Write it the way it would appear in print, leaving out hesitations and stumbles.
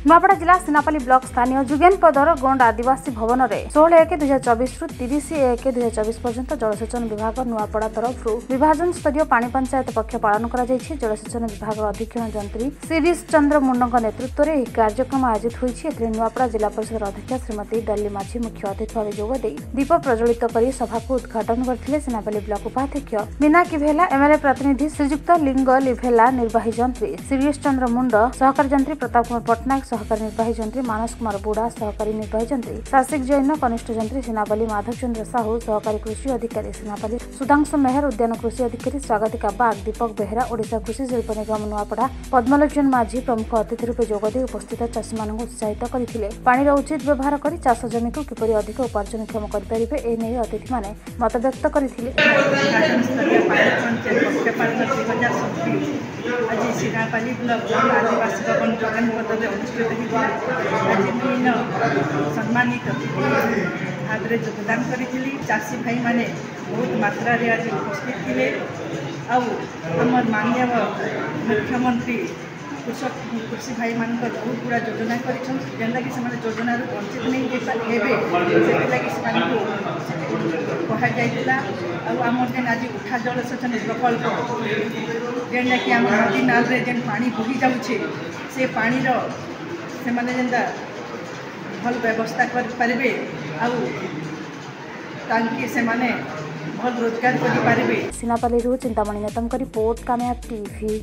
नुआपड़ा जिला सिनापाली ब्लॉक स्थानीय जुगेन पदर गोंड आदिवासी भवन में 16/1/2024 रु 30/1/2024 पर्यंत जलसेचन विभाग नुआपड़ा तरफ विभाजन स्तरीय पानी पंचायत पक्ष पालन कर जलसेचन विभाग अधीक्षण जंत्री शिरीष चंद्र मुंड नेतृत्व में यह कार्यक्रम आयोजित होती। नुआपड़ा जिला परिषद अध्यक्ष श्रीमती डली माझी मुख्य अतिथि भाव जोगदे दीप प्रज्वलित कर सभा को उद्घाटन करते। सिनापाली ब्लॉक उपाध्यक्ष मीना किभेला, एमएलए प्रतिनिधि श्रीजुक्त लिंग लिभेला, निर्वाही जंत्री शिरीष चंद्र मुंड, सहकारी जंत्री प्रताप कुमार पट्टनायक, सहकारी निर्वाही जंत्री मानस कुमार बुड़ा, सहकारी निर्वाही जंत्री सासिक जैन, कनिष्ठ जंत्री सिनापाली माधव चंद्र साहू, सहकारी कृषि अधिकारी सिनापाली सुधांशु मेहर, उद्यान कृषि अधिकारी स्वागतिका बाग, दीपक बेहरा, ओडिशा कृषि शिल्प निगम नुआपड़ा पद्मलोचन माझी प्रमुख अतिथि रूपे जोगदे उपस्थित चाषी मानक उत्साहित करथिले। पानीर उचित व्यवहार कर चाष जमी को किपरि अधिक उपार्जनक्षम करिपारिबे ए नै अतिथि माने मत व्यक्त करथिले। आज सिनापाली ब्लॉक आदिवासी भवन जोगेन पद में अनुष्ठित होता। आज विभिन्न सम्मानित भाव में योगदान करी चाषी भाई माने बहुत मात्रा आज उपस्थित थे। आमर माननीय मुख्यमंत्री कृषि भाई मान बहुत गुड़ा योजना करना कि योजना वंचित नहीं कहला। आमर जेन आज उठा जलसेचन प्रकल्प जेनटा कि आम नदी नाल जेन पानी बोही जाऊे से पानीर से जेनता भल व्यवस्था करें ताकि से भल रोजगार करें। सिनापाली चिंतामणि नेतम रिपोर्ट कामयाब टीवी।